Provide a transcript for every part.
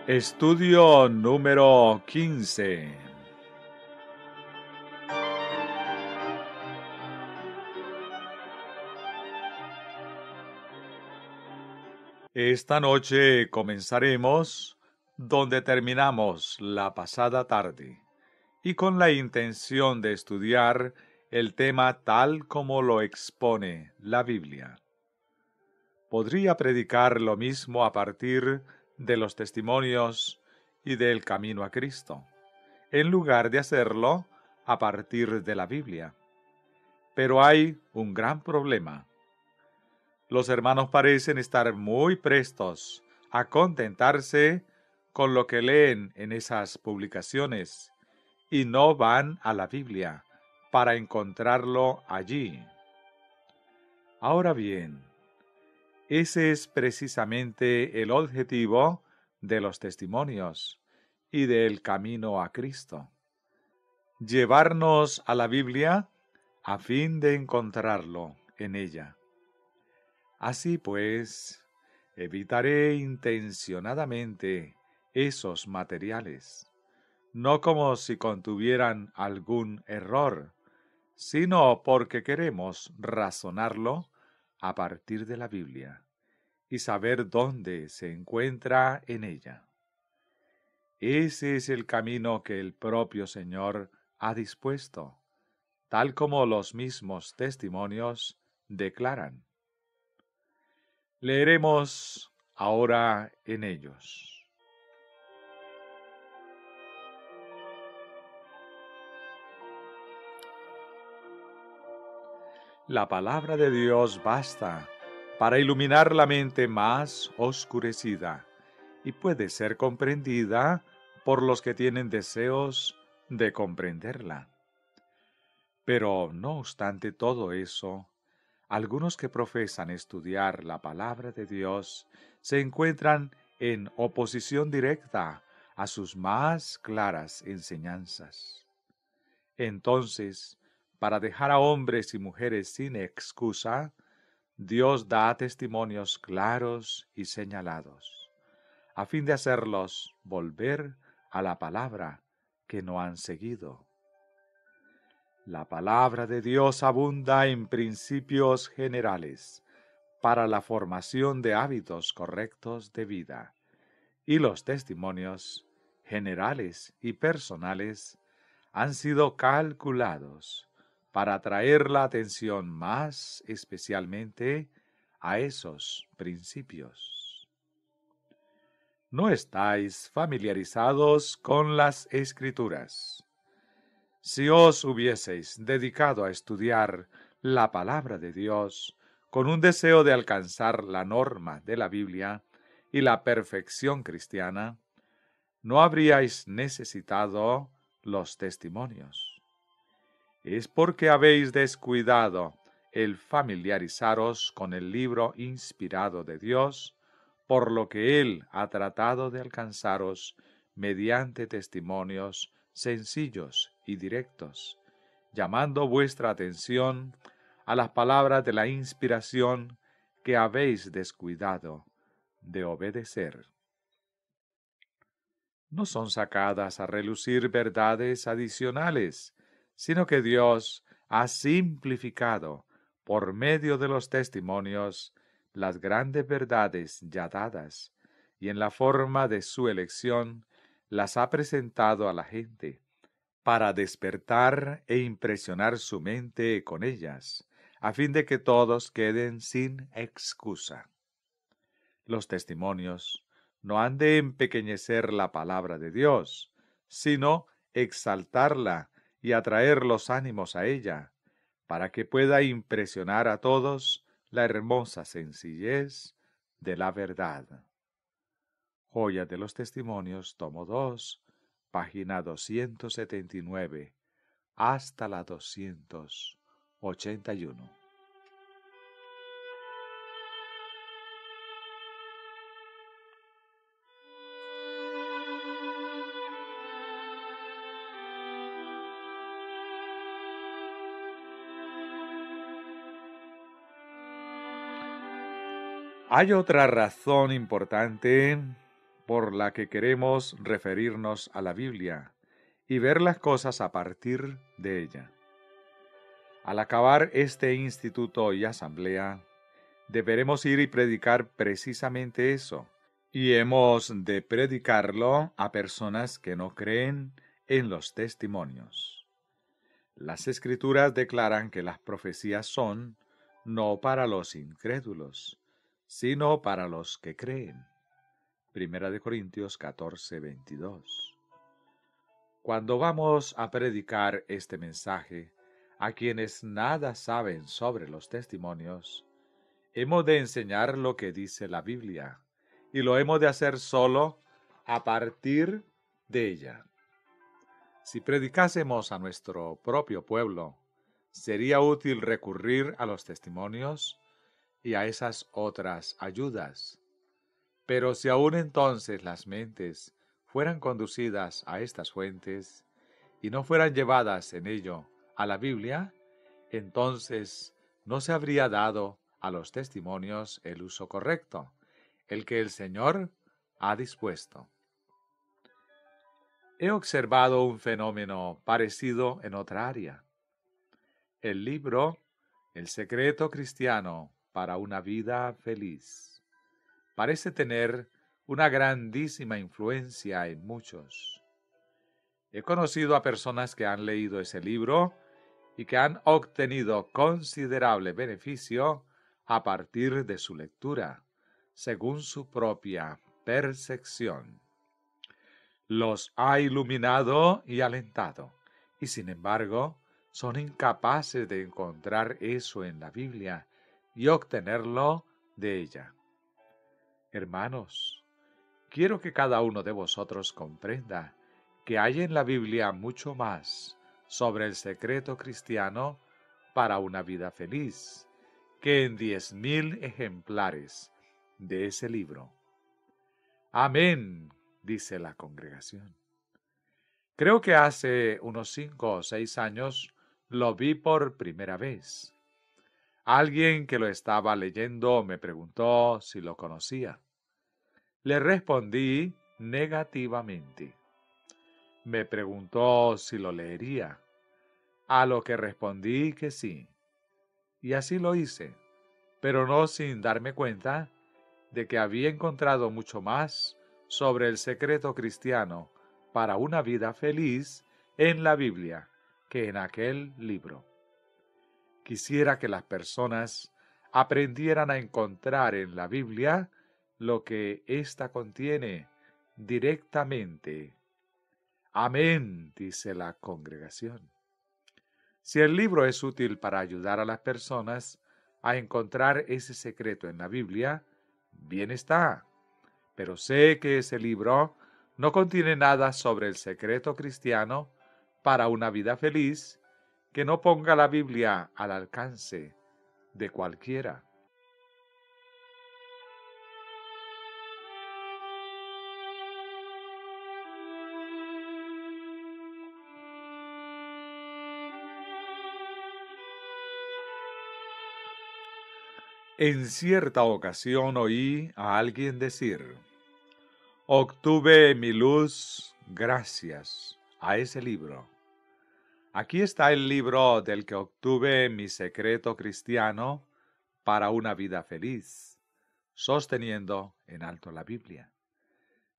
Estudio número 15. Esta noche comenzaremos donde terminamos la pasada tarde y con la intención de estudiar el tema tal como lo expone la Biblia. Podría predicar lo mismo a partir de los testimonios y del camino a Cristo, en lugar de hacerlo a partir de la Biblia. Pero hay un gran problema. Los hermanos parecen estar muy prestos a contentarse con lo que leen en esas publicaciones y no van a la Biblia para encontrarlo allí. Ahora bien, ese es precisamente el objetivo de los testimonios y del camino a Cristo. Llevarnos a la Biblia a fin de encontrarlo en ella. Así pues, evitaré intencionadamente esos materiales, no como si contuvieran algún error, sino porque queremos razonarlo a partir de la Biblia y saber dónde se encuentra en ella. Ese es el camino que el propio Señor ha dispuesto, tal como los mismos testimonios declaran. Leeremos ahora en ellos. La palabra de Dios basta para iluminar la mente más oscurecida y puede ser comprendida por los que tienen deseos de comprenderla. Pero no obstante todo eso, algunos que profesan estudiar la palabra de Dios se encuentran en oposición directa a sus más claras enseñanzas. Entonces, para dejar a hombres y mujeres sin excusa, Dios da testimonios claros y señalados, a fin de hacerlos volver a la palabra que no han seguido. La palabra de Dios abunda en principios generales para la formación de hábitos correctos de vida, y los testimonios generales y personales han sido calculados para atraer la atención más especialmente a esos principios. ¿No estáis familiarizados con las Escrituras? Si os hubieseis dedicado a estudiar la palabra de Dios con un deseo de alcanzar la norma de la Biblia y la perfección cristiana, no habríais necesitado los testimonios. Es porque habéis descuidado el familiarizaros con el libro inspirado de Dios, por lo que Él ha tratado de alcanzaros mediante testimonios sencillos y directos, llamando vuestra atención a las palabras de la inspiración que habéis descuidado de obedecer. No son sacadas a relucir verdades adicionales, sino que Dios ha simplificado, por medio de los testimonios, las grandes verdades ya dadas, y en la forma de su elección las ha presentado a la gente, para despertar e impresionar su mente con ellas, a fin de que todos queden sin excusa. Los testimonios no han de empequeñecer la palabra de Dios, sino exaltarla y atraer los ánimos a ella, para que pueda impresionar a todos la hermosa sencillez de la verdad. Joya de los Testimonios, tomo 2, página 279, hasta la 281. Hay otra razón importante por la que queremos referirnos a la Biblia y ver las cosas a partir de ella. Al acabar este instituto y asamblea, deberemos ir y predicar precisamente eso, y hemos de predicarlo a personas que no creen en los testimonios. Las Escrituras declaran que las profecías son no para los incrédulos, sino para los que creen. Primera de Corintios 14:22. Cuando vamos a predicar este mensaje a quienes nada saben sobre los testimonios, hemos de enseñar lo que dice la Biblia, y lo hemos de hacer solo a partir de ella. Si predicásemos a nuestro propio pueblo, sería útil recurrir a los testimonios y a esas otras ayudas. Pero si aún entonces las mentes fueran conducidas a estas fuentes y no fueran llevadas en ello a la Biblia, entonces no se habría dado a los testimonios el uso correcto, el que el Señor ha dispuesto. He observado un fenómeno parecido en otra área. El libro El secreto cristiano para una vida feliz parece tener una grandísima influencia en muchos. He conocido a personas que han leído ese libro y que han obtenido considerable beneficio a partir de su lectura, según su propia percepción. Los ha iluminado y alentado, y sin embargo son incapaces de encontrar eso en la Biblia y obtenerlo de ella. Hermanos, quiero que cada uno de vosotros comprenda que hay en la Biblia mucho más sobre el secreto cristiano para una vida feliz que en 10,000 ejemplares de ese libro. Amén, dice la congregación. Creo que hace unos 5 o 6 años lo vi por primera vez. Alguien que lo estaba leyendo me preguntó si lo conocía. Le respondí negativamente. Me preguntó si lo leería, a lo que respondí que sí. Y así lo hice, pero no sin darme cuenta de que había encontrado mucho más sobre el secreto cristiano para una vida feliz en la Biblia que en aquel libro. Quisiera que las personas aprendieran a encontrar en la Biblia lo que ésta contiene directamente. Amén, dice la congregación. Si el libro es útil para ayudar a las personas a encontrar ese secreto en la Biblia, bien está. Pero sé que ese libro no contiene nada sobre el secreto cristiano para una vida feliz que no ponga la Biblia al alcance de cualquiera. En cierta ocasión oí a alguien decir: obtuve mi luz gracias a ese libro. Aquí está el libro del que obtuve mi secreto cristiano para una vida feliz, sosteniendo en alto la Biblia.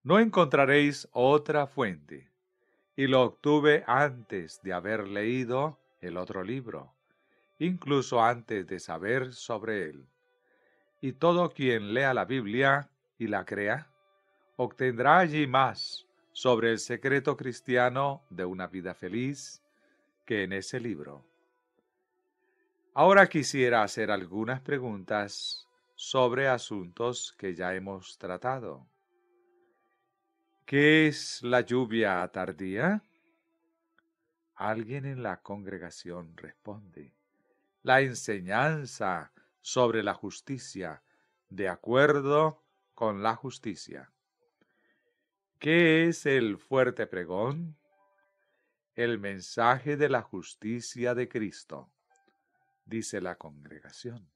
No encontraréis otra fuente, y lo obtuve antes de haber leído el otro libro, incluso antes de saber sobre él. Y todo quien lea la Biblia y la crea, obtendrá allí más sobre el secreto cristiano de una vida feliz que en ese libro. Ahora quisiera hacer algunas preguntas sobre asuntos que ya hemos tratado. ¿Qué es la lluvia tardía? Alguien en la congregación responde: la enseñanza sobre la justicia, de acuerdo con la justicia. ¿Qué es el fuerte pregón? El mensaje de la justicia de Cristo, dice la congregación.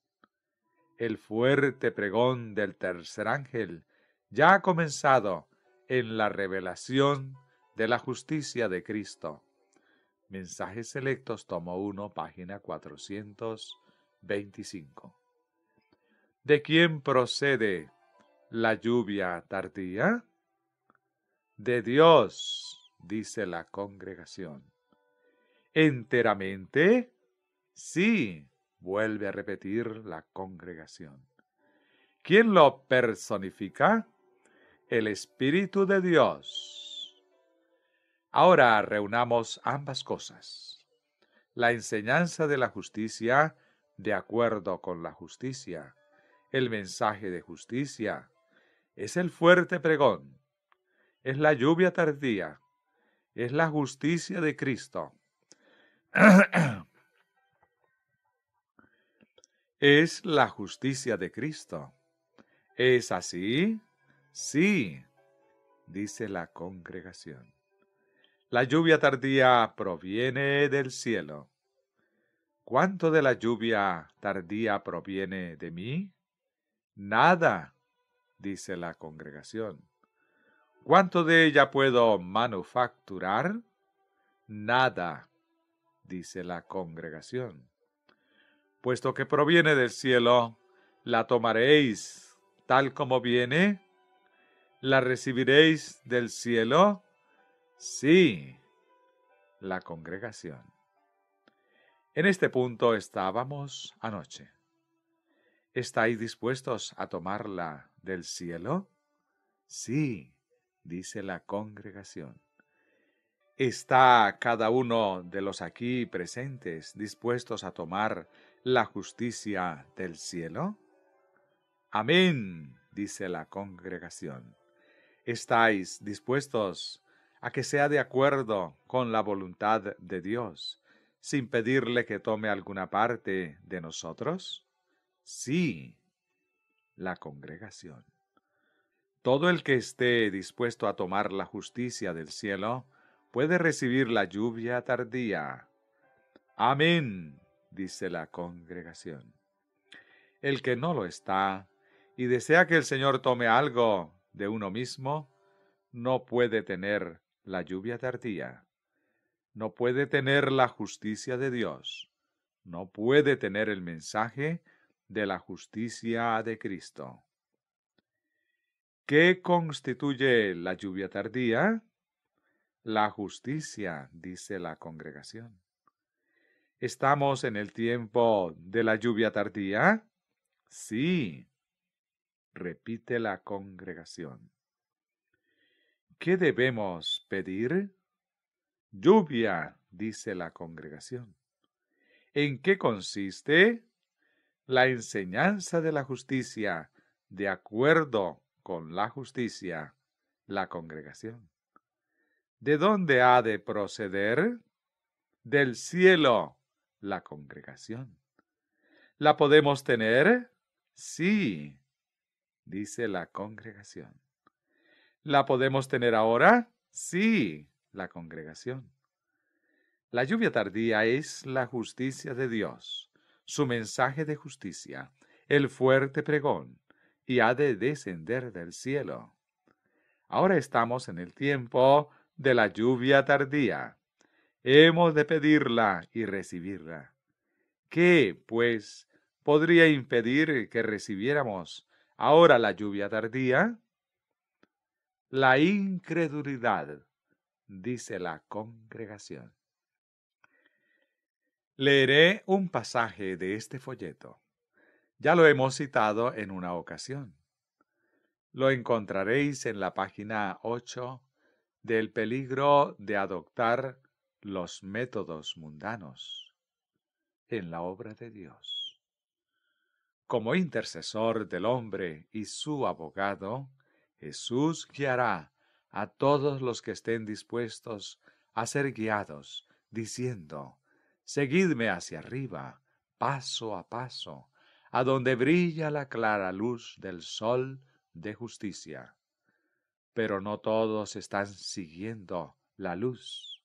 El fuerte pregón del tercer ángel ya ha comenzado en la revelación de la justicia de Cristo. Mensajes Selectos, tomo 1, página 425. ¿De quién procede la lluvia tardía? De Dios, dice la congregación. ¿Enteramente? Sí, vuelve a repetir la congregación. ¿Quién lo personifica? El Espíritu de Dios. Ahora reunamos ambas cosas. La enseñanza de la justicia de acuerdo con la justicia. El mensaje de justicia. Es el fuerte pregón. Es la lluvia tardía. Es la justicia de Cristo. Es la justicia de Cristo. ¿Es así? Sí, dice la congregación. La lluvia tardía proviene del cielo. ¿Cuánto de la lluvia tardía proviene de mí? Nada, dice la congregación. ¿Cuánto de ella puedo manufacturar? Nada, dice la congregación. Puesto que proviene del cielo, la tomaréis tal como viene. ¿La recibiréis del cielo? Sí, la congregación. En este punto estábamos anoche. ¿Estáis dispuestos a tomarla del cielo? Sí, dice la congregación. ¿Está cada uno de los aquí presentes dispuestos a tomar la justicia del cielo? Amén, dice la congregación. ¿Estáis dispuestos a que sea de acuerdo con la voluntad de Dios, sin pedirle que tome alguna parte de nosotros? Sí, la congregación. Todo el que esté dispuesto a tomar la justicia del cielo puede recibir la lluvia tardía. Amén, dice la congregación. El que no lo está y desea que el Señor tome algo de uno mismo, no puede tener la lluvia tardía. No puede tener la justicia de Dios. No puede tener el mensaje de la justicia de Cristo. ¿Qué constituye la lluvia tardía? La justicia, dice la congregación. ¿Estamos en el tiempo de la lluvia tardía? Sí, repite la congregación. ¿Qué debemos pedir? Lluvia, dice la congregación. ¿En qué consiste? La enseñanza de la justicia, de acuerdo con la justicia, la congregación. ¿De dónde ha de proceder? Del cielo, la congregación. ¿La podemos tener? Sí, dice la congregación. ¿La podemos tener ahora? Sí, la congregación. La lluvia tardía es la justicia de Dios, su mensaje de justicia, el fuerte pregón, y ha de descender del cielo. Ahora estamos en el tiempo de la lluvia tardía. Hemos de pedirla y recibirla. ¿Qué, pues, podría impedir que recibiéramos ahora la lluvia tardía? La incredulidad, dice la congregación. Leeré un pasaje de este folleto. Ya lo hemos citado en una ocasión. Lo encontraréis en la página 8 del peligro de adoptar los métodos mundanos en la obra de Dios. Como intercesor del hombre y su abogado, Jesús guiará a todos los que estén dispuestos a ser guiados, diciendo: seguidme hacia arriba, paso a paso, a donde brilla la clara luz del sol de justicia. Pero no todos están siguiendo la luz.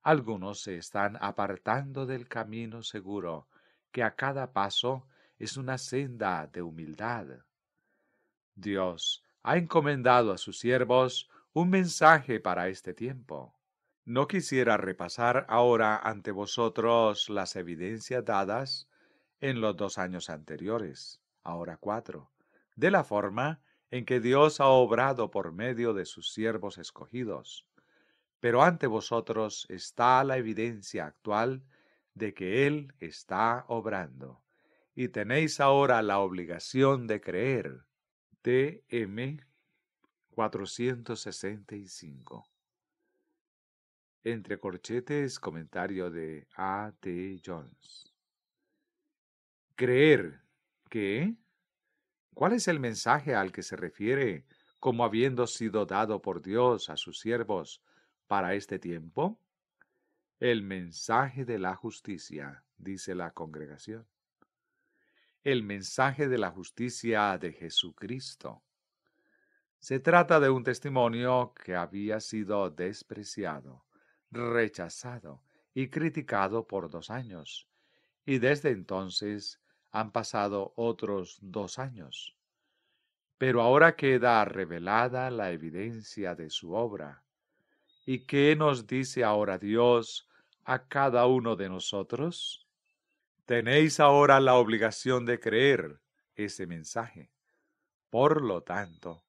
Algunos se están apartando del camino seguro, que a cada paso es una senda de humildad. Dios ha encomendado a sus siervos un mensaje para este tiempo. No quisiera repasar ahora ante vosotros las evidencias dadas en los 2 años anteriores, ahora 4, de la forma en que Dios ha obrado por medio de sus siervos escogidos. Pero ante vosotros está la evidencia actual de que Él está obrando, y tenéis ahora la obligación de creer. TM 465. Entre corchetes, comentario de A. T. Jones. Creer que... ¿Cuál es el mensaje al que se refiere como habiendo sido dado por Dios a sus siervos para este tiempo? El mensaje de la justicia, dice la congregación. El mensaje de la justicia de Jesucristo. Se trata de un testimonio que había sido despreciado, rechazado y criticado por 2 años, y desde entonces han pasado otros 2 años. Pero ahora queda revelada la evidencia de su obra. ¿Y qué nos dice ahora Dios a cada uno de nosotros? Tenéis ahora la obligación de creer ese mensaje. Por lo tanto,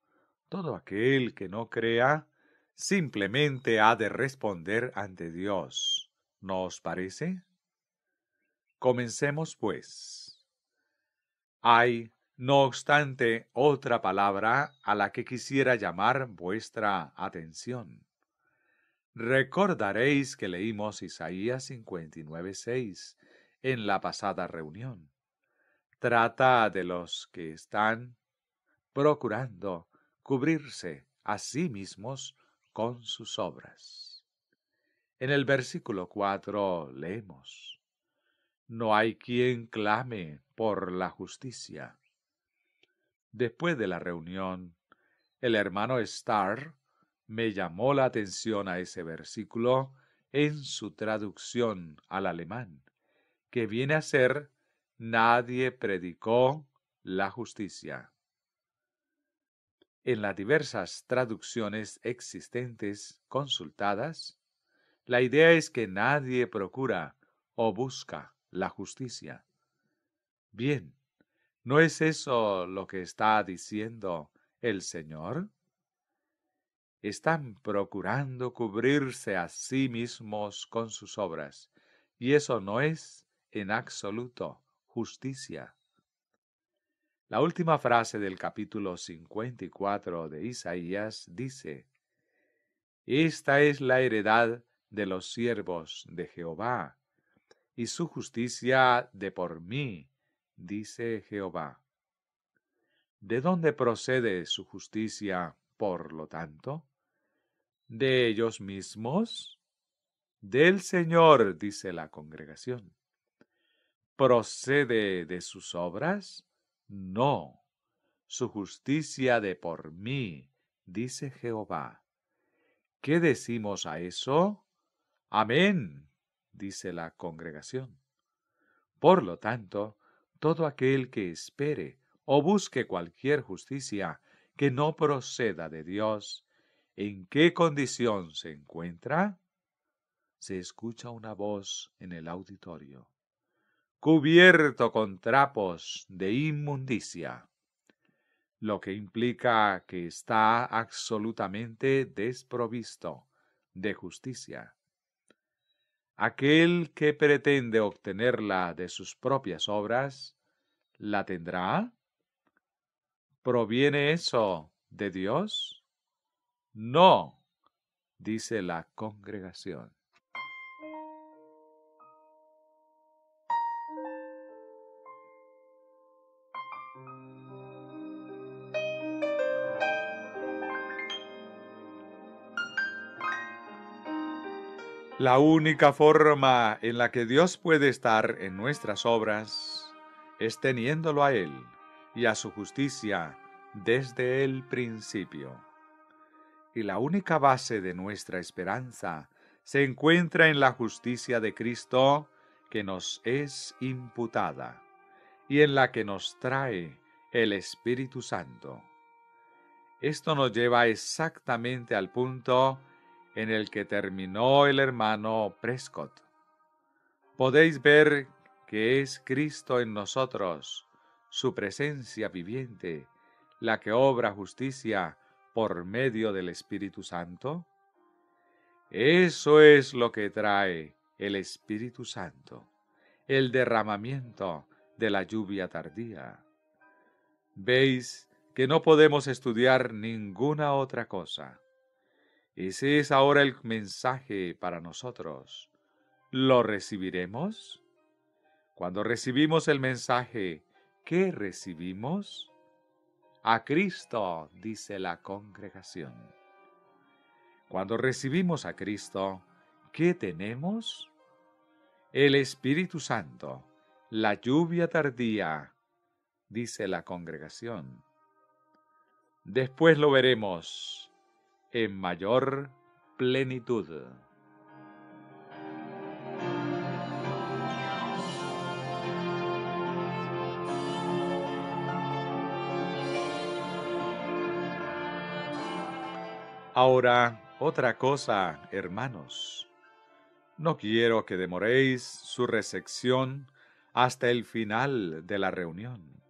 todo aquel que no crea simplemente ha de responder ante Dios. ¿No os parece? Comencemos pues. Hay, no obstante, otra palabra a la que quisiera llamar vuestra atención. Recordaréis que leímos Isaías 59:6 en la pasada reunión. Trata de los que están procurando cubrirse a sí mismos con sus obras. En el versículo 4 leemos: No hay quien clame por la justicia. Después de la reunión, el hermano Starr me llamó la atención a ese versículo en su traducción al alemán, que viene a ser: Nadie predicó la justicia. En las diversas traducciones existentes consultadas, la idea es que nadie procura o busca la justicia. Bien, ¿no es eso lo que está diciendo el Señor? Están procurando cubrirse a sí mismos con sus obras, y eso no es en absoluto justicia. La última frase del capítulo 54 de Isaías dice: Esta es la heredad de los siervos de Jehová, y su justicia de por mí, dice Jehová. ¿De dónde procede su justicia, por lo tanto? ¿De ellos mismos? Del Señor, dice la congregación. ¿Procede de sus obras? No. Su justicia de por mí, dice Jehová. ¿Qué decimos a eso? Amén, dice la congregación. Por lo tanto, todo aquel que espere o busque cualquier justicia que no proceda de Dios, ¿en qué condición se encuentra? Se escucha una voz en el auditorio: cubierto con trapos de inmundicia, lo que implica que está absolutamente desprovisto de justicia. Aquel que pretende obtenerla de sus propias obras, ¿la tendrá? ¿Proviene eso de Dios? No, dice la congregación. La única forma en la que Dios puede estar en nuestras obras es teniéndolo a Él y a su justicia desde el principio. Y la única base de nuestra esperanza se encuentra en la justicia de Cristo que nos es imputada y en la que nos trae el Espíritu Santo. Esto nos lleva exactamente al punto en el que terminó el hermano Prescott. Podéis ver que es Cristo en nosotros, su presencia viviente, la que obra justicia por medio del Espíritu Santo. Eso es lo que trae el Espíritu Santo, el derramamiento de la lluvia tardía. Veis que no podemos estudiar ninguna otra cosa. Ese es ahora el mensaje para nosotros. ¿Lo recibiremos? Cuando recibimos el mensaje, ¿qué recibimos? A Cristo, dice la congregación. Cuando recibimos a Cristo, ¿qué tenemos? El Espíritu Santo, la lluvia tardía, dice la congregación. Después lo veremos en mayor plenitud. Ahora, otra cosa, hermanos. No quiero que demoréis su recepción hasta el final de la reunión.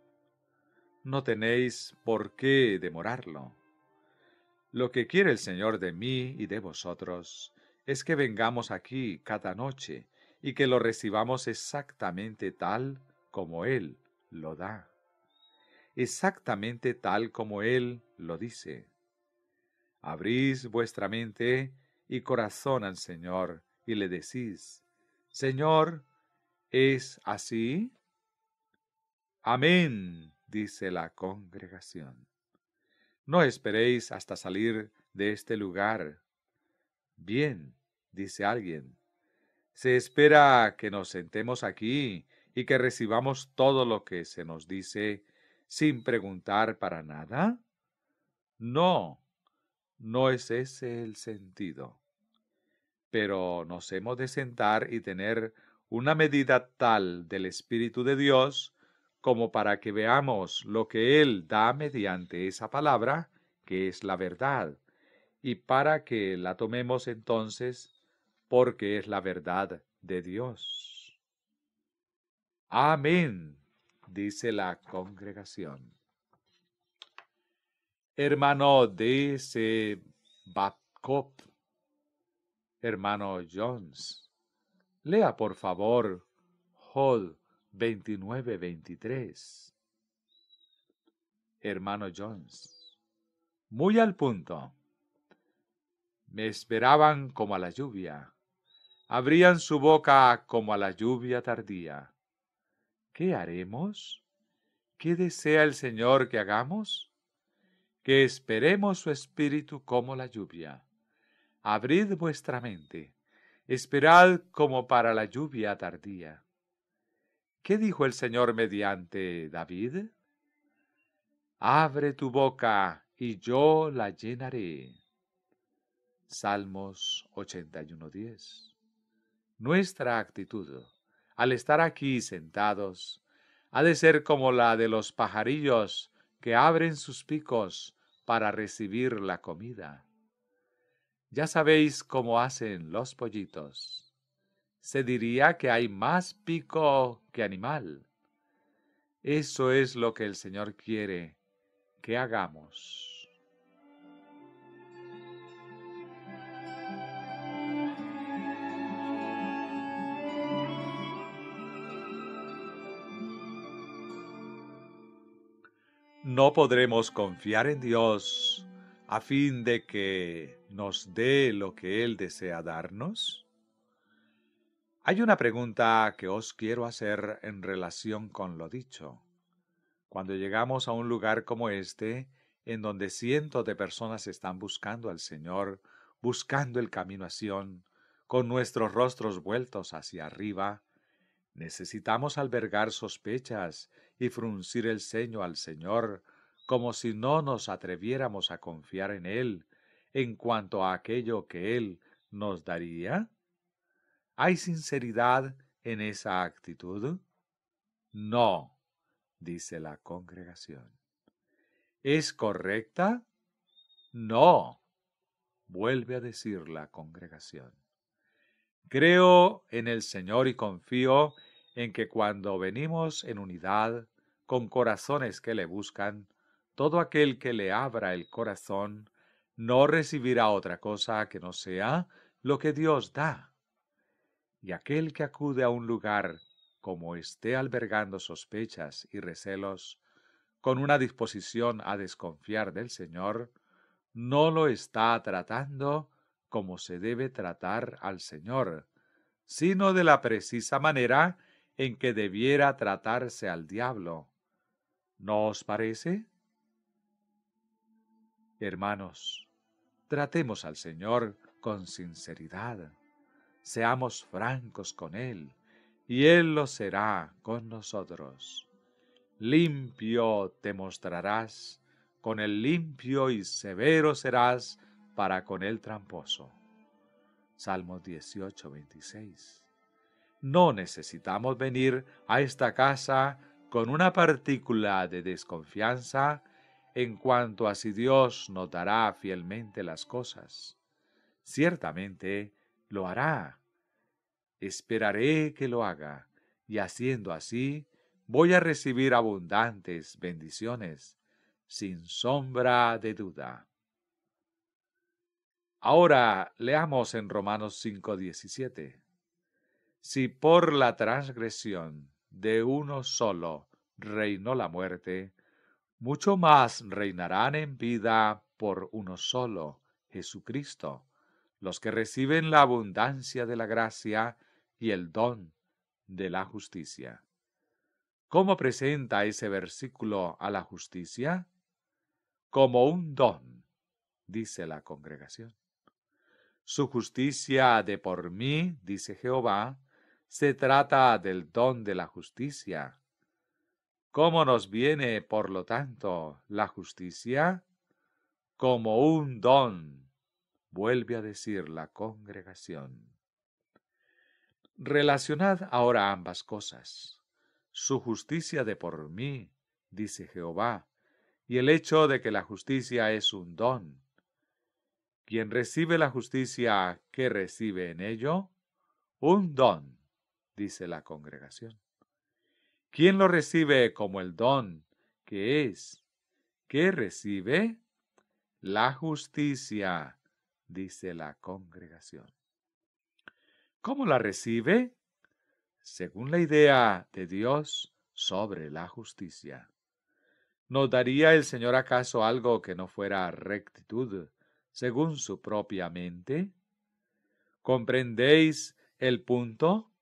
No tenéis por qué demorarlo. Lo que quiere el Señor de mí y de vosotros es que vengamos aquí cada noche y que lo recibamos exactamente tal como Él lo da. Exactamente tal como Él lo dice. Abrís vuestra mente y corazón al Señor y le decís: Señor, ¿es así? Amén, dice la congregación. No esperéis hasta salir de este lugar. Bien, dice alguien, ¿se espera que nos sentemos aquí y que recibamos todo lo que se nos dice sin preguntar para nada? No, no es ese el sentido. Pero nos hemos de sentar y tener una medida tal del Espíritu de Dios como para que veamos lo que Él da mediante esa palabra, que es la verdad, y para que la tomemos entonces porque es la verdad de Dios. Amén, dice la congregación. Hermano D.C. Babcock, hermano Jones, lea por favor Job 29:23. Hermano Jones, muy al punto. Me esperaban como a la lluvia, abrían su boca como a la lluvia tardía. ¿Qué haremos? ¿Qué desea el Señor que hagamos? Que esperemos su espíritu como la lluvia. Abrid vuestra mente, esperad como para la lluvia tardía. ¿Qué dijo el Señor mediante David? Abre tu boca y yo la llenaré. Salmos 81:10. Nuestra actitud, al estar aquí sentados, ha de ser como la de los pajarillos que abren sus picos para recibir la comida. Ya sabéis cómo hacen los pollitos. Se diría que hay más pico que animal. Eso es lo que el Señor quiere que hagamos. No podremos confiar en Dios a fin de que nos dé lo que Él desea darnos. Hay una pregunta que os quiero hacer en relación con lo dicho. Cuando llegamos a un lugar como este, en donde cientos de personas están buscando al Señor, buscando el camino a Sión, con nuestros rostros vueltos hacia arriba, necesitamos albergar sospechas y fruncir el ceño al Señor, como si no nos atreviéramos a confiar en Él en cuanto a aquello que Él nos daría. ¿Hay sinceridad en esa actitud? No, dice la congregación. ¿Es correcta? No, vuelve a decir la congregación. Creo en el Señor y confío en que cuando venimos en unidad, con corazones que le buscan, todo aquel que le abra el corazón no recibirá otra cosa que no sea lo que Dios da. Y aquel que acude a un lugar como esté albergando sospechas y recelos, con una disposición a desconfiar del Señor, no lo está tratando como se debe tratar al Señor, sino de la precisa manera en que debiera tratarse al diablo. ¿No os parece? Hermanos, tratemos al Señor con sinceridad, seamos francos con Él, y Él lo será con nosotros. Limpio te mostrarás, con el limpio y severo serás para con el tramposo. Salmos 18:26. No necesitamos venir a esta casa con una partícula de desconfianza en cuanto a si Dios nos dará fielmente las cosas. Ciertamente lo hará. Esperaré que lo haga, y haciendo así, voy a recibir abundantes bendiciones, sin sombra de duda. Ahora leamos en Romanos 5:17. Si por la transgresión de uno solo reinó la muerte, mucho más reinarán en vida por uno solo, Jesucristo, los que reciben la abundancia de la gracia y el don de la justicia. ¿Cómo presenta ese versículo a la justicia? Como un don, dice la congregación. Su justicia de por mí, dice Jehová, se trata del don de la justicia. ¿Cómo nos viene, por lo tanto, la justicia? Como un don, vuelve a decir la congregación. Relacionad ahora ambas cosas. Su justicia de por mí, dice Jehová, y el hecho de que la justicia es un don. Quien recibe la justicia, ¿qué recibe en ello? Un don, dice la congregación. ¿Quién lo recibe como el don que es? ¿Qué recibe? La justicia, dice la congregación. ¿Cómo la recibe? Según la idea de Dios sobre la justicia. ¿Nos daría el Señor acaso algo que no fuera rectitud, según su propia mente? ¿Comprendéis el punto?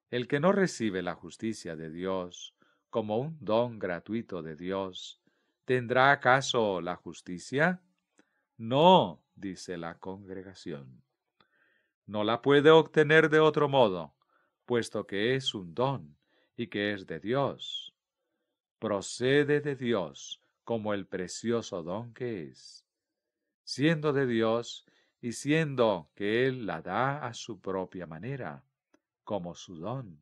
El que no recibe la justicia de Dios como un don gratuito de Dios, ¿tendrá acaso la justicia? No, dice la congregación. No la puede obtener de otro modo, puesto que es un don y que es de Dios. Procede de Dios como el precioso don que es. Siendo de Dios y siendo que Él la da a su propia manera, como su don.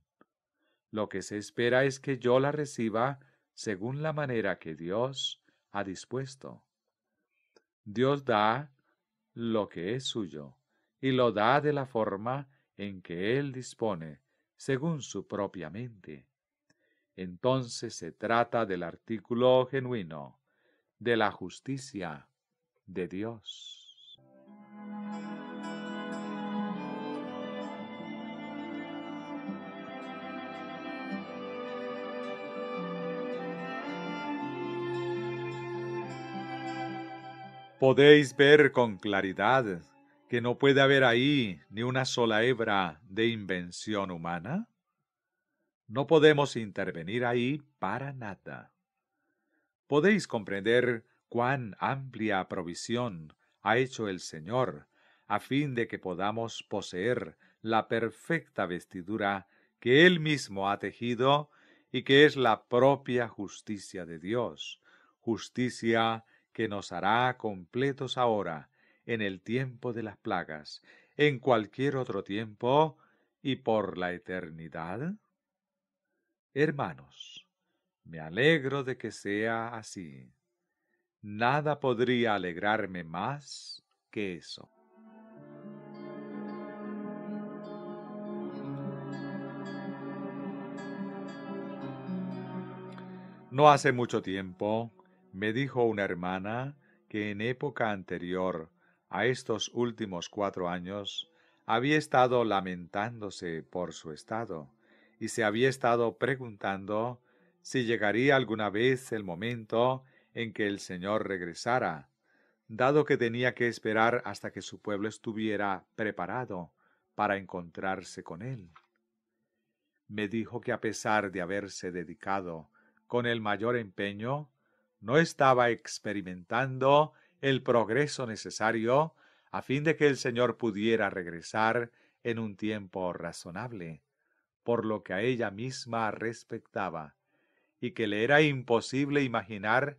Lo que se espera es que yo la reciba según la manera que Dios ha dispuesto. Dios da lo que es suyo, y lo da de la forma en que Él dispone, según su propia mente. Entonces se trata del artículo genuino, de la justicia de Dios. Podéis ver con claridad que no puede haber ahí ni una sola hebra de invención humana. No podemos intervenir ahí para nada. Podéis comprender cuán amplia provisión ha hecho el Señor a fin de que podamos poseer la perfecta vestidura que Él mismo ha tejido y que es la propia justicia de Dios, justicia que nos hará completos ahora, en el tiempo de las plagas, en cualquier otro tiempo y por la eternidad? Hermanos, me alegro de que sea así. Nada podría alegrarme más que eso. No hace mucho tiempo me dijo una hermana que en época anterior a estos últimos 4 años había estado lamentándose por su estado y se había estado preguntando si llegaría alguna vez el momento en que el Señor regresara, dado que tenía que esperar hasta que su pueblo estuviera preparado para encontrarse con Él. Me dijo que a pesar de haberse dedicado con el mayor empeño, no estaba experimentando el progreso necesario a fin de que el Señor pudiera regresar en un tiempo razonable, por lo que a ella misma respectaba, y que le era imposible imaginar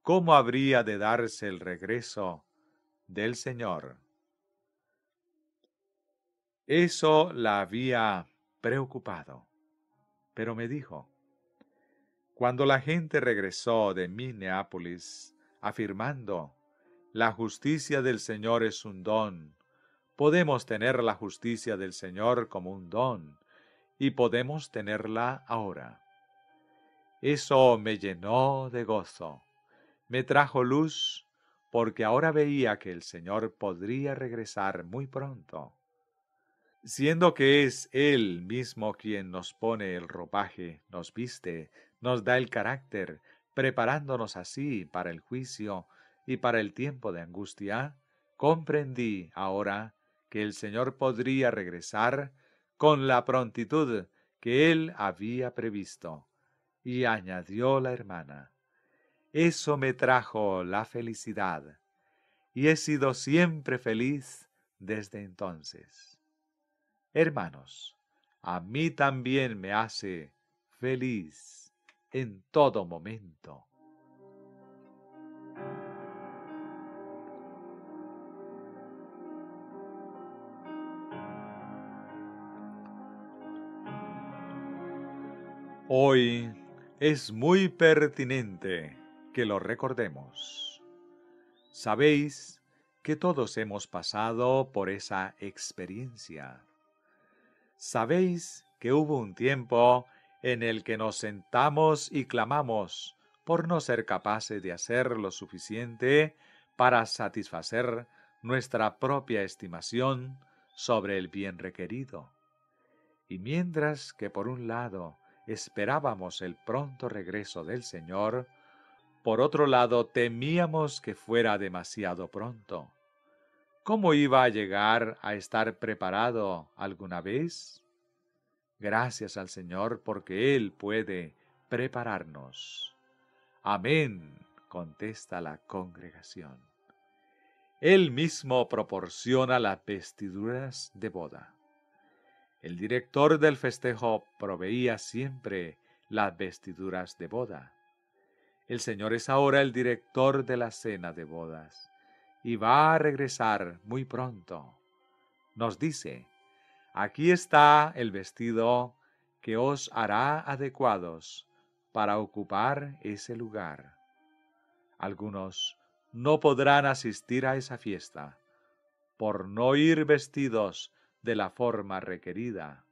cómo habría de darse el regreso del Señor. Eso la había preocupado, pero me dijo: cuando la gente regresó de Minneapolis afirmando, la justicia del Señor es un don, podemos tener la justicia del Señor como un don, y podemos tenerla ahora. Eso me llenó de gozo, me trajo luz, porque ahora veía que el Señor podría regresar muy pronto. Siendo que es Él mismo quien nos pone el ropaje, nos viste, nos da el carácter, preparándonos así para el juicio y para el tiempo de angustia, comprendí ahora que el Señor podría regresar con la prontitud que Él había previsto. Y añadió la hermana: eso me trajo la felicidad, y he sido siempre feliz desde entonces. Hermanos, a mí también me hace feliz en todo momento. Hoy es muy pertinente que lo recordemos. Sabéis que todos hemos pasado por esa experiencia. Sabéis que hubo un tiempo en el que nos sentamos y clamamos por no ser capaces de hacer lo suficiente para satisfacer nuestra propia estimación sobre el bien requerido. Y mientras que por un lado esperábamos el pronto regreso del Señor, por otro lado temíamos que fuera demasiado pronto. ¿Cómo iba a llegar a estar preparado alguna vez? Gracias al Señor porque Él puede prepararnos. Amén, contesta la congregación. Él mismo proporciona las vestiduras de boda. El director del festejo proveía siempre las vestiduras de boda. El Señor es ahora el director de la cena de bodas y va a regresar muy pronto. Nos dice: aquí está el vestido que os hará adecuados para ocupar ese lugar. Algunos no podrán asistir a esa fiesta por no ir vestidos de la forma requerida,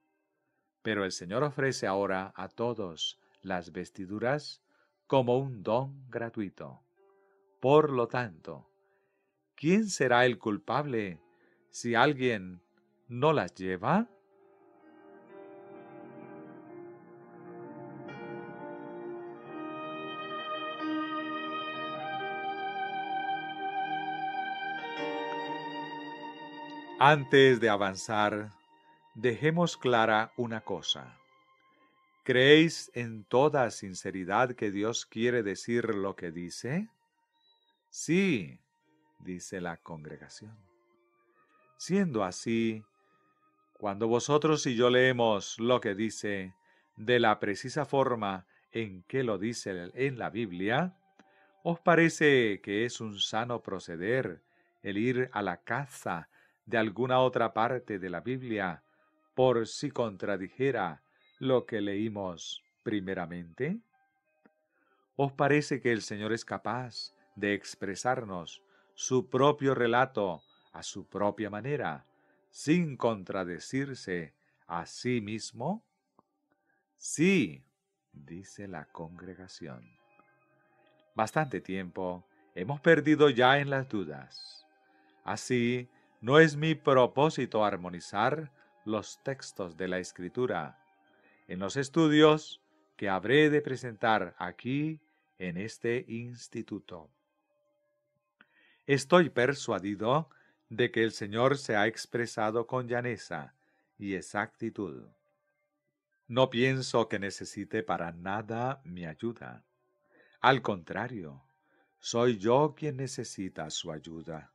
pero el Señor ofrece ahora a todos las vestiduras como un don gratuito. Por lo tanto, ¿quién será el culpable si alguien no las lleva? Antes de avanzar, dejemos clara una cosa. ¿Creéis en toda sinceridad que Dios quiere decir lo que dice? Sí, dice la congregación. Siendo así, cuando vosotros y yo leemos lo que dice de la precisa forma en que lo dice en la Biblia, ¿os parece que es un sano proceder el ir a la caza de alguna otra parte de la Biblia por si contradijera lo que leímos primeramente? ¿Os parece que el Señor es capaz de expresarnos su propio relato a su propia manera, sin contradecirse a sí mismo? Sí, dice la congregación. Bastante tiempo hemos perdido ya en las dudas. Así, no es mi propósito armonizar los textos de la Escritura en los estudios que habré de presentar aquí en este instituto. Estoy persuadido de que el Señor se ha expresado con llaneza y exactitud. No pienso que necesite para nada mi ayuda. Al contrario, soy yo quien necesita su ayuda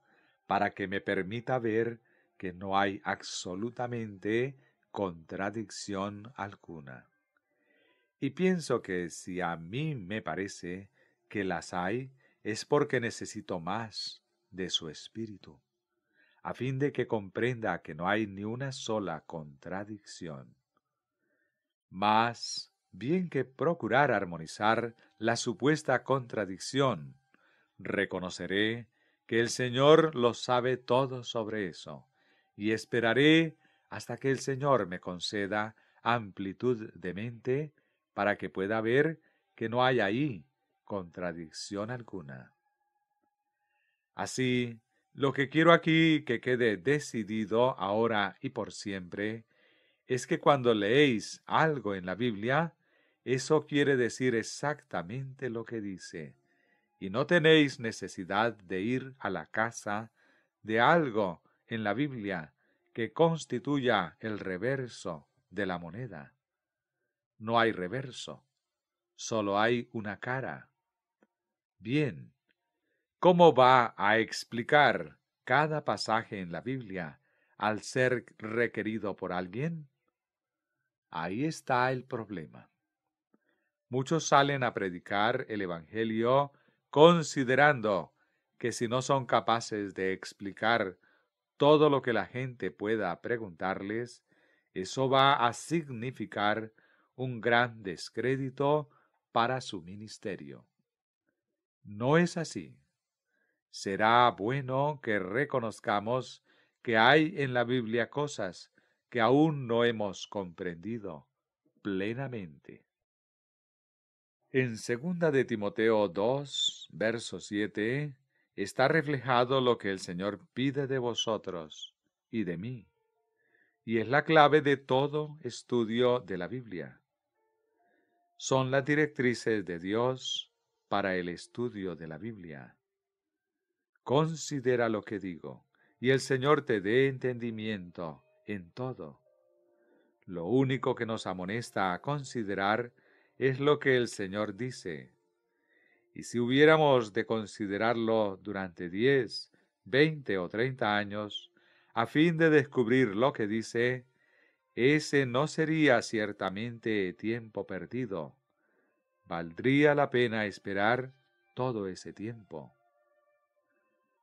para que me permita ver que no hay absolutamente contradicción alguna. Y pienso que si a mí me parece que las hay, es porque necesito más de su espíritu, a fin de que comprenda que no hay ni una sola contradicción. Mas, bien que procurar armonizar la supuesta contradicción, reconoceré que el Señor lo sabe todo sobre eso, y esperaré hasta que el Señor me conceda amplitud de mente para que pueda ver que no hay ahí contradicción alguna. Así, lo que quiero aquí que quede decidido ahora y por siempre es que cuando leéis algo en la Biblia, eso quiere decir exactamente lo que dice, y no tenéis necesidad de ir a la casa de algo en la Biblia que constituya el reverso de la moneda. No hay reverso, solo hay una cara. Bien, ¿cómo va a explicar cada pasaje en la Biblia al ser requerido por alguien? Ahí está el problema. Muchos salen a predicar el Evangelio considerando que si no son capaces de explicar todo lo que la gente pueda preguntarles, eso va a significar un gran descrédito para su ministerio. No es así. Será bueno que reconozcamos que hay en la Biblia cosas que aún no hemos comprendido plenamente. En 2 de Timoteo 2, verso 7, está reflejado lo que el Señor pide de vosotros y de mí, y es la clave de todo estudio de la Biblia. Son las directrices de Dios para el estudio de la Biblia. Considera lo que digo, y el Señor te dé entendimiento en todo. Lo único que nos amonesta a considerar es lo que el Señor dice. Y si hubiéramos de considerarlo durante 10, 20 o 30 años, a fin de descubrir lo que dice, ese no sería ciertamente tiempo perdido. Valdría la pena esperar todo ese tiempo.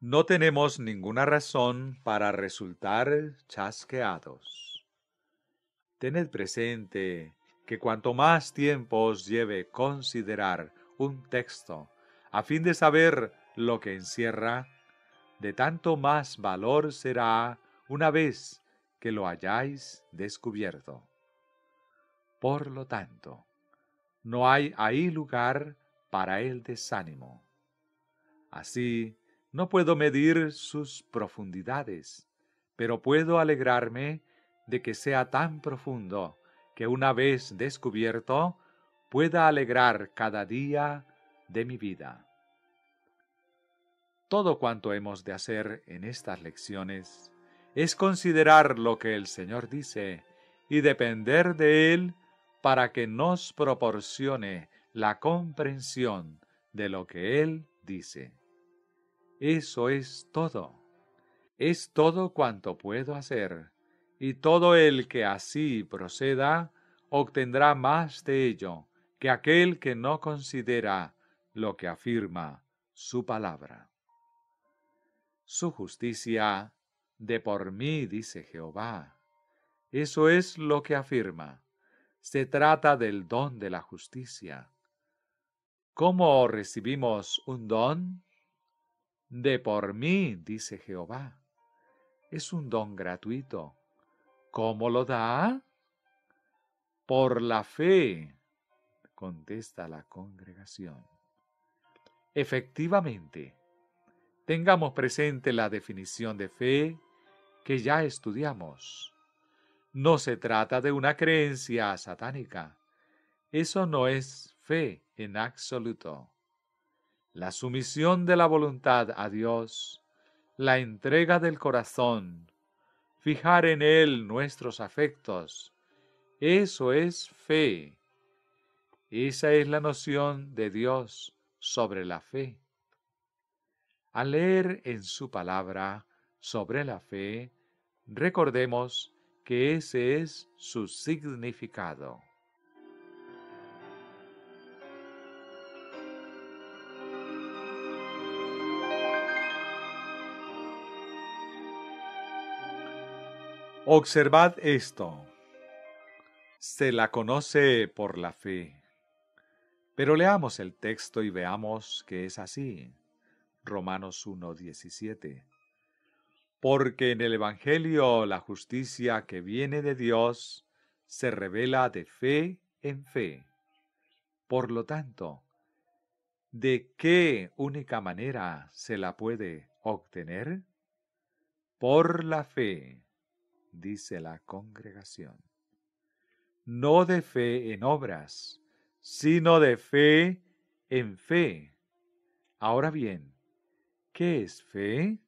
No tenemos ninguna razón para resultar chasqueados. Tened presente que cuanto más tiempo os lleve considerar un texto a fin de saber lo que encierra, de tanto más valor será una vez que lo hayáis descubierto. Por lo tanto, no hay ahí lugar para el desánimo. Así, no puedo medir sus profundidades, pero puedo alegrarme de que sea tan profundo que una vez descubierto pueda alegrar cada día de mi vida. Todo cuanto hemos de hacer en estas lecciones es considerar lo que el Señor dice y depender de Él para que nos proporcione la comprensión de lo que Él dice. Eso es todo. Es todo cuanto puedo hacer, y todo el que así proceda obtendrá más de ello que aquel que no considera lo que afirma su palabra. Su justicia de por mí, dice Jehová. Eso es lo que afirma. Se trata del don de la justicia. ¿Cómo recibimos un don? De por mí, dice Jehová. Es un don gratuito. ¿Cómo lo da? Por la fe, contesta la congregación. Efectivamente, tengamos presente la definición de fe que ya estudiamos. No se trata de una creencia satánica. Eso no es fe en absoluto. La sumisión de la voluntad a Dios, la entrega del corazón, fijar en Él nuestros afectos, eso es fe. Esa es la noción de Dios sobre la fe. Al leer en su palabra sobre la fe, recordemos que ese es su significado. Observad esto. Se la conoce por la fe. Pero leamos el texto y veamos que es así. Romanos 1:17. Porque en el Evangelio la justicia que viene de Dios se revela de fe en fe. Por lo tanto, ¿de qué única manera se la puede obtener? Por la fe, dice la congregación. No de fe en obras, sino de fe en fe. Ahora bien, ¿qué es fe?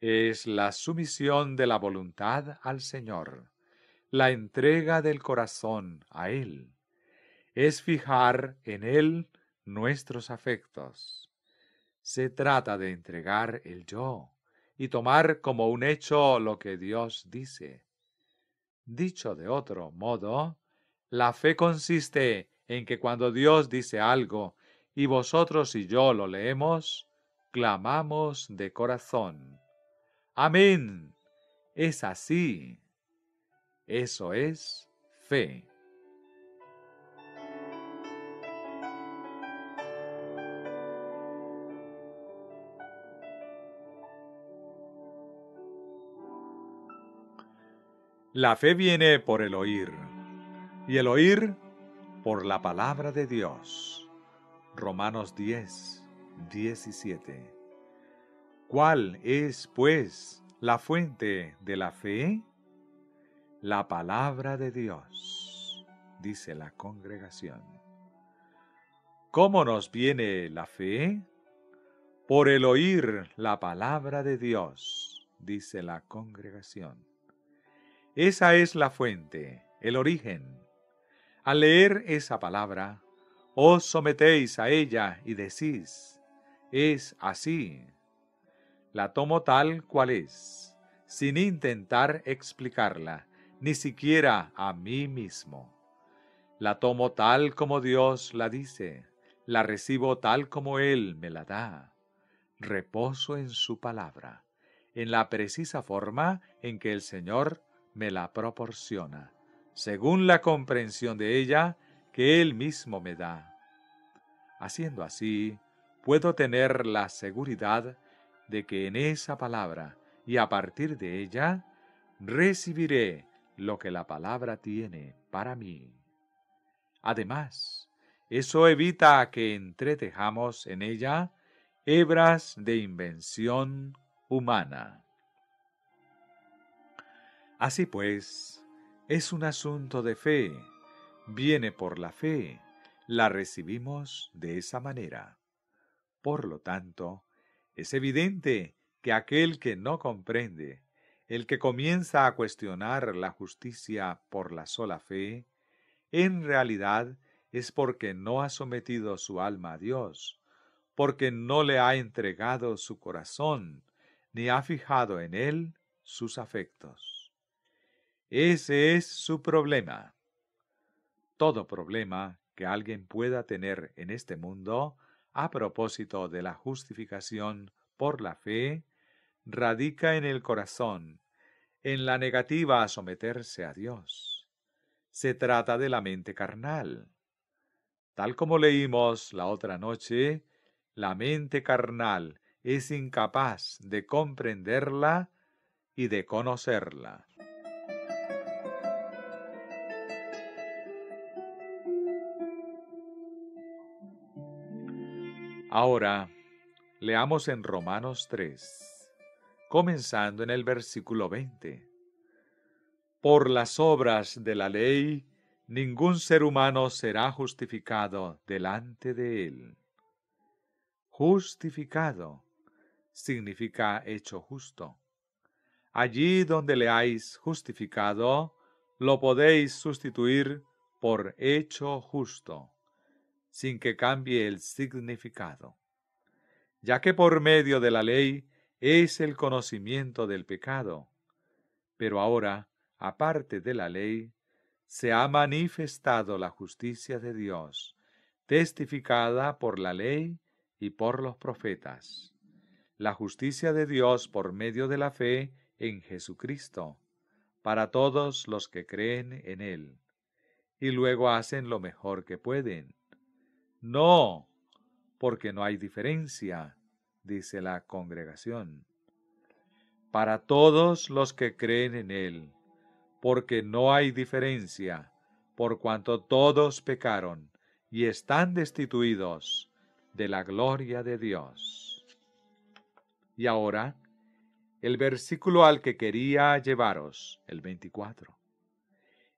Es la sumisión de la voluntad al Señor, la entrega del corazón a Él. Es fijar en Él nuestros afectos. Se trata de entregar el yo y tomar como un hecho lo que Dios dice. Dicho de otro modo, la fe consiste en que cuando Dios dice algo y vosotros y yo lo leemos, clamamos de corazón. Amén. Es así. Eso es fe. La fe viene por el oír, y el oír por la palabra de Dios. Romanos 10:17. ¿Cuál es, pues, la fuente de la fe? La palabra de Dios, dice la congregación. ¿Cómo nos viene la fe? Por el oír la palabra de Dios, dice la congregación. Esa es la fuente, el origen. Al leer esa palabra, os sometéis a ella y decís, es así. La tomo tal cual es, sin intentar explicarla, ni siquiera a mí mismo. La tomo tal como Dios la dice, la recibo tal como Él me la da. Reposo en su palabra, en la precisa forma en que el Señor me la proporciona, según la comprensión de ella que Él mismo me da. Haciendo así, puedo tener la seguridad de que en esa palabra y a partir de ella, recibiré lo que la palabra tiene para mí. Además, eso evita que entretejamos en ella hebras de invención humana. Así pues, es un asunto de fe, viene por la fe, la recibimos de esa manera. Por lo tanto, es evidente que aquel que no comprende, el que comienza a cuestionar la justicia por la sola fe, en realidad es porque no ha sometido su alma a Dios, porque no le ha entregado su corazón, ni ha fijado en él sus afectos. Ese es su problema. Todo problema que alguien pueda tener en este mundo a propósito de la justificación por la fe radica en el corazón, en la negativa a someterse a Dios. Se trata de la mente carnal. Tal como leímos la otra noche, la mente carnal es incapaz de comprenderla y de conocerla. Ahora, leamos en Romanos 3, comenzando en el versículo 20. Por las obras de la ley, ningún ser humano será justificado delante de él. Justificado significa hecho justo. Allí donde leáis justificado, lo podéis sustituir por hecho justo, sin que cambie el significado, ya que por medio de la ley es el conocimiento del pecado, pero ahora, aparte de la ley, se ha manifestado la justicia de Dios, testificada por la ley y por los profetas. La justicia de Dios por medio de la fe en Jesucristo, para todos los que creen en Él, y luego hacen lo mejor que pueden. No, porque no hay diferencia, dice la congregación. Para todos los que creen en Él, porque no hay diferencia, por cuanto todos pecaron y están destituidos de la gloria de Dios. Y ahora, el versículo al que quería llevaros, el 24.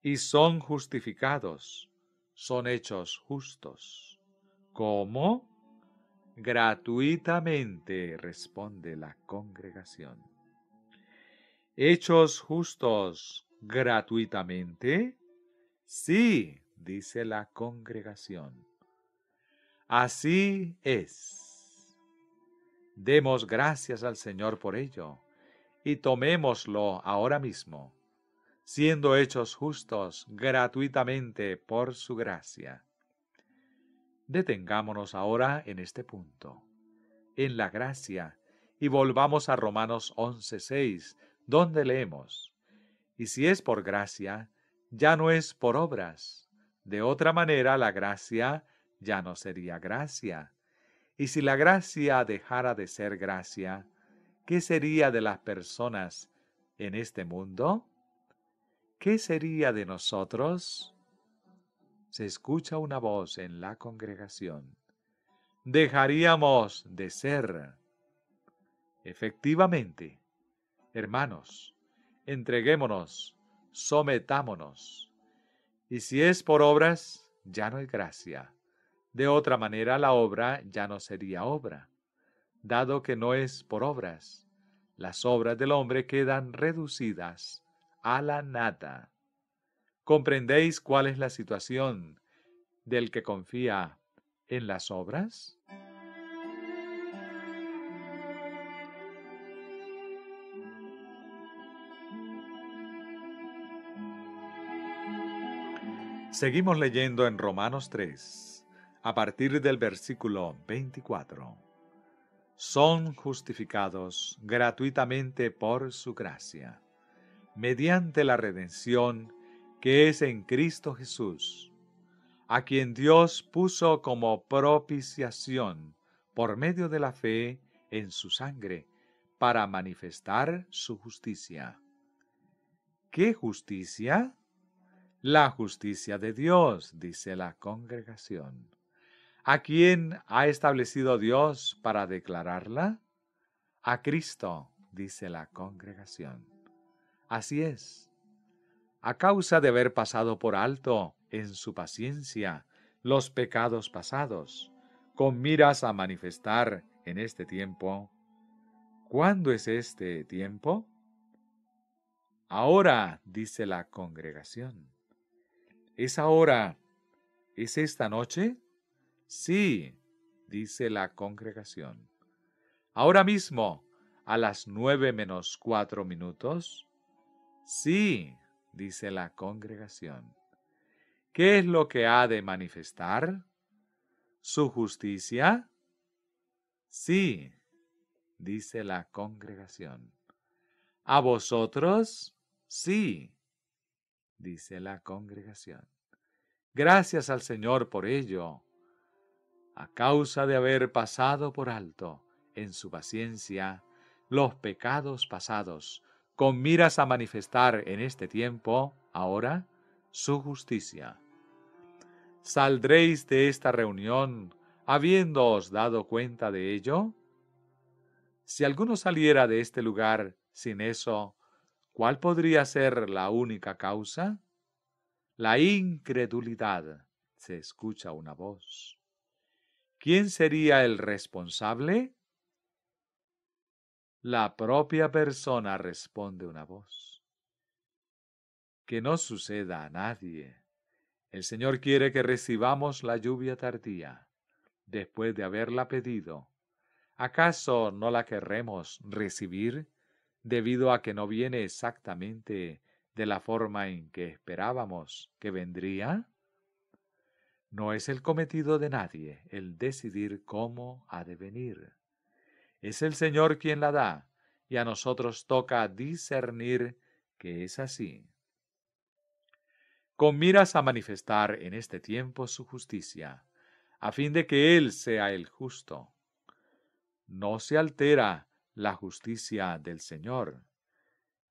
Y son justificados, son hechos justos. ¿Cómo? Gratuitamente, responde la congregación. ¿Hechos justos gratuitamente? Sí, dice la congregación. Así es. Demos gracias al Señor por ello y tomémoslo ahora mismo, siendo hechos justos gratuitamente por su gracia. Detengámonos ahora en este punto, en la gracia, y volvamos a Romanos 11:6, donde leemos: y si es por gracia, ya no es por obras. De otra manera, la gracia ya no sería gracia. Y si la gracia dejara de ser gracia, ¿qué sería de las personas en este mundo? ¿Qué sería de nosotros? Se escucha una voz en la congregación. Dejaríamos de ser. Efectivamente, hermanos, entreguémonos, sometámonos. Y si es por obras, ya no es gracia. De otra manera, la obra ya no sería obra, dado que no es por obras. Las obras del hombre quedan reducidas a la nada. ¿Comprendéis cuál es la situación del que confía en las obras? Seguimos leyendo en Romanos 3, a partir del versículo 24. Son justificados gratuitamente por su gracia, mediante la redención que es en Cristo Jesús, a quien Dios puso como propiciación por medio de la fe en su sangre, para manifestar su justicia. ¿Qué justicia? La justicia de Dios, dice la congregación. ¿A quién ha establecido Dios para declararla? A Cristo, dice la congregación. Así es. A causa de haber pasado por alto, en su paciencia, los pecados pasados, con miras a manifestar en este tiempo. ¿Cuándo es este tiempo? Ahora, dice la congregación. ¿Es ahora? ¿Es esta noche? Sí, dice la congregación. ¿Ahora mismo, a las 9:04? Sí, dice la congregación. ¿Qué es lo que ha de manifestar? ¿Su justicia? Sí, dice la congregación. ¿A vosotros? Sí, dice la congregación. Gracias al Señor por ello. A causa de haber pasado por alto, en su paciencia los pecados pasados, con miras a manifestar en este tiempo, ahora, su justicia. ¿Saldréis de esta reunión habiéndoos dado cuenta de ello? Si alguno saliera de este lugar sin eso, ¿cuál podría ser la única causa? La incredulidad, se escucha una voz. ¿Quién sería el responsable? La propia persona, responde una voz. Que no suceda a nadie. El Señor quiere que recibamos la lluvia tardía, después de haberla pedido. ¿Acaso no la querremos recibir debido a que no viene exactamente de la forma en que esperábamos que vendría? No es el cometido de nadie el decidir cómo ha de venir. Es el Señor quien la da, y a nosotros toca discernir que es así. Con miras a manifestar en este tiempo su justicia, a fin de que Él sea el justo. No se altera la justicia del Señor.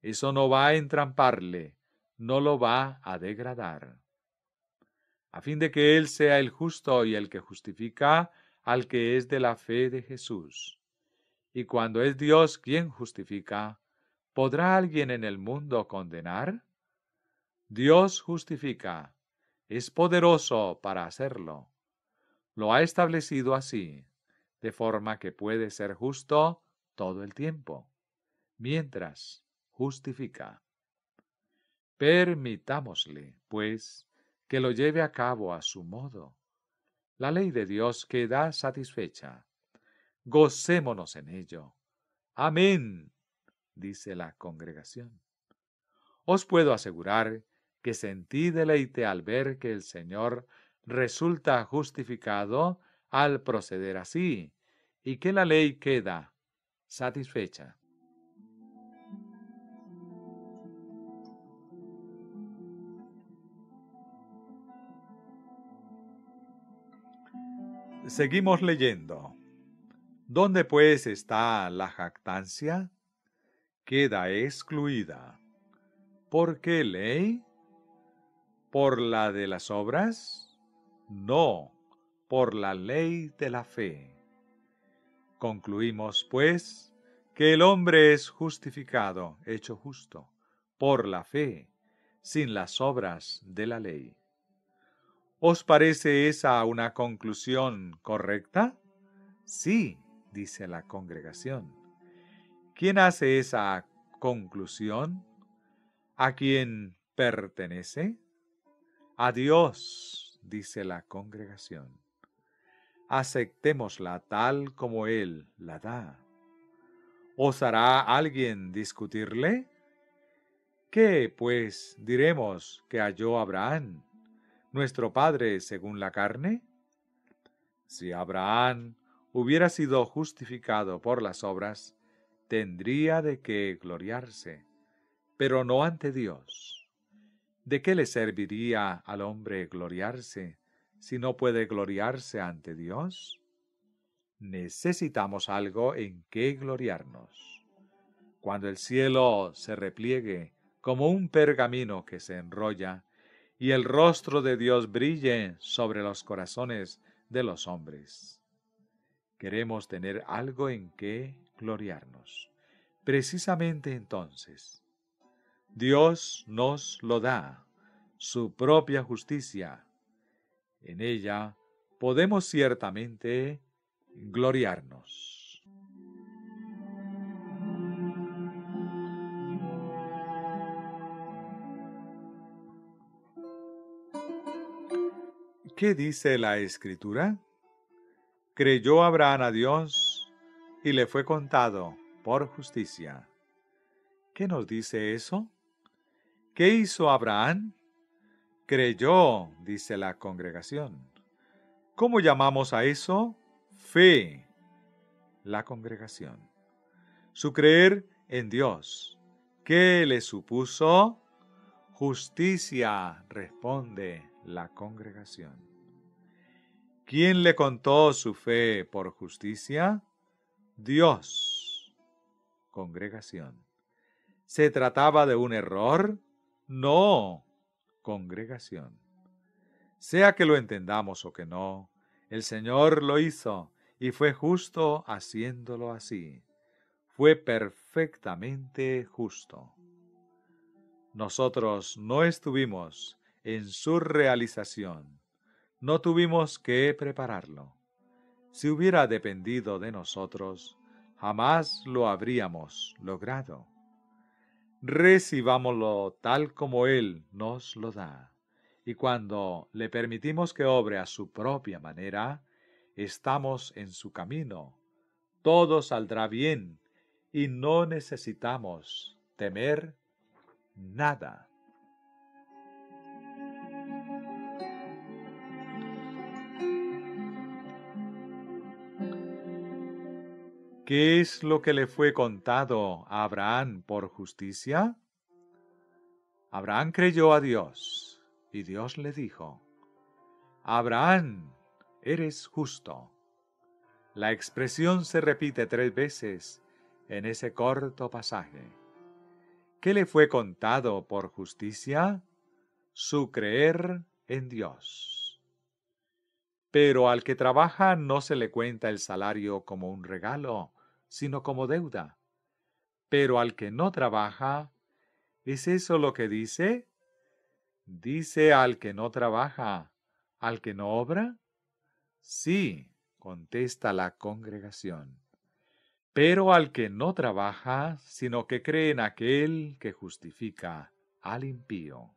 Eso no va a entramparle, no lo va a degradar. A fin de que Él sea el justo y el que justifica al que es de la fe de Jesús. Y cuando es Dios quien justifica, ¿podrá alguien en el mundo condenar? Dios justifica, es poderoso para hacerlo. Lo ha establecido así, de forma que puede ser justo todo el tiempo, mientras justifica. Permitámosle, pues, que lo lleve a cabo a su modo. La ley de Dios queda satisfecha. Gocémonos en ello. Amén, dice la congregación. Os puedo asegurar que sentí deleite al ver que el Señor resulta justificado al proceder así, y que la ley queda satisfecha. Seguimos leyendo. ¿Dónde pues está la jactancia? Queda excluida. ¿Por qué ley? ¿Por la de las obras? No, por la ley de la fe. Concluimos, pues, que el hombre es justificado, hecho justo, por la fe, sin las obras de la ley. ¿Os parece esa una conclusión correcta? Sí, dice la congregación. ¿Quién hace esa conclusión? ¿A quién pertenece? A Dios, dice la congregación. Aceptémosla tal como Él la da. ¿Osará alguien discutirle? ¿Qué, pues, diremos que halló Abraham, nuestro padre según la carne? Si Abraham hubiera sido justificado por las obras, tendría de qué gloriarse, pero no ante Dios. ¿De qué le serviría al hombre gloriarse si no puede gloriarse ante Dios? Necesitamos algo en qué gloriarnos. Cuando el cielo se repliegue como un pergamino que se enrolla, y el rostro de Dios brille sobre los corazones de los hombres. Queremos tener algo en qué gloriarnos. Precisamente entonces, Dios nos lo da, su propia justicia. En ella podemos ciertamente gloriarnos. ¿Qué dice la Escritura? Creyó Abraham a Dios y le fue contado por justicia. ¿Qué nos dice eso? ¿Qué hizo Abraham? Creyó, dice la congregación. ¿Cómo llamamos a eso? Fe, la congregación. Su creer en Dios. ¿Qué le supuso? Justicia, responde la congregación. ¿Quién le contó su fe por justicia? Dios. Congregación. ¿Se trataba de un error? No. Congregación. Sea que lo entendamos o que no, el Señor lo hizo y fue justo haciéndolo así. Fue perfectamente justo. Nosotros no estuvimos en su realización, no tuvimos que prepararlo. Si hubiera dependido de nosotros, jamás lo habríamos logrado. Recibámoslo tal como Él nos lo da, y cuando le permitimos que obre a su propia manera, estamos en su camino. Todo saldrá bien y no necesitamos temer nada. ¿Qué es lo que le fue contado a Abraham por justicia? Abraham creyó a Dios, y Dios le dijo: Abraham, eres justo. La expresión se repite 3 veces en ese corto pasaje. ¿Qué le fue contado por justicia? Su creer en Dios. Pero al que trabaja no se le cuenta el salario como un regalo, sino como deuda. Pero al que no trabaja, ¿es eso lo que dice? ¿Dice al que no trabaja, al que no obra? Sí, contesta la congregación. Pero al que no trabaja, sino que cree en aquel que justifica al impío.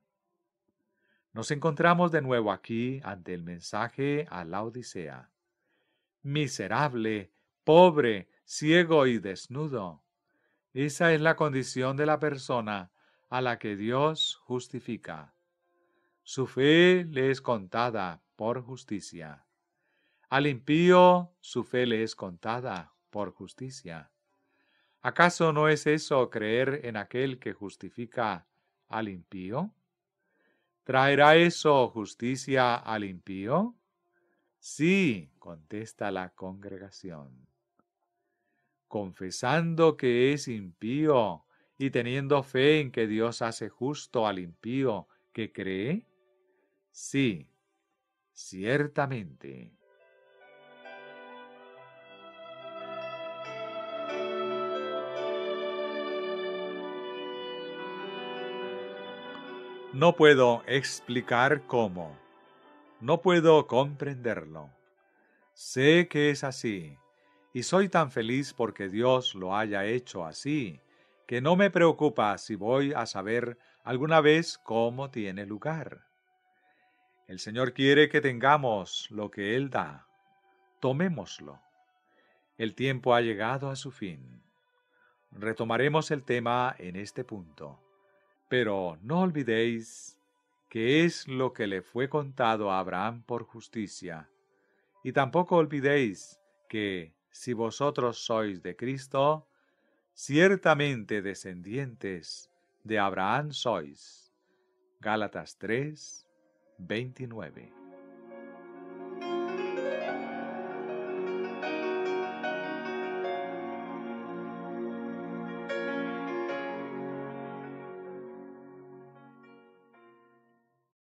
Nos encontramos de nuevo aquí ante el mensaje a la Odisea. Miserable, pobre, ciego y desnudo. Esa es la condición de la persona a la que Dios justifica. Su fe le es contada por justicia. Al impío su fe le es contada por justicia. ¿Acaso no es eso creer en aquel que justifica al impío? ¿Traerá eso justicia al impío? Sí, contesta la congregación. Confesando que es impío y teniendo fe en que Dios hace justo al impío que cree. Sí, ciertamente. No puedo explicar cómo. No puedo comprenderlo. Sé que es así, y soy tan feliz porque Dios lo haya hecho así, que no me preocupa si voy a saber alguna vez cómo tiene lugar. El Señor quiere que tengamos lo que Él da. Tomémoslo. El tiempo ha llegado a su fin. Retomaremos el tema en este punto. Pero no olvidéis que es lo que le fue contado a Abraham por justicia. Y tampoco olvidéis que, si vosotros sois de Cristo, ciertamente descendientes de Abraham sois. Gálatas 3:29.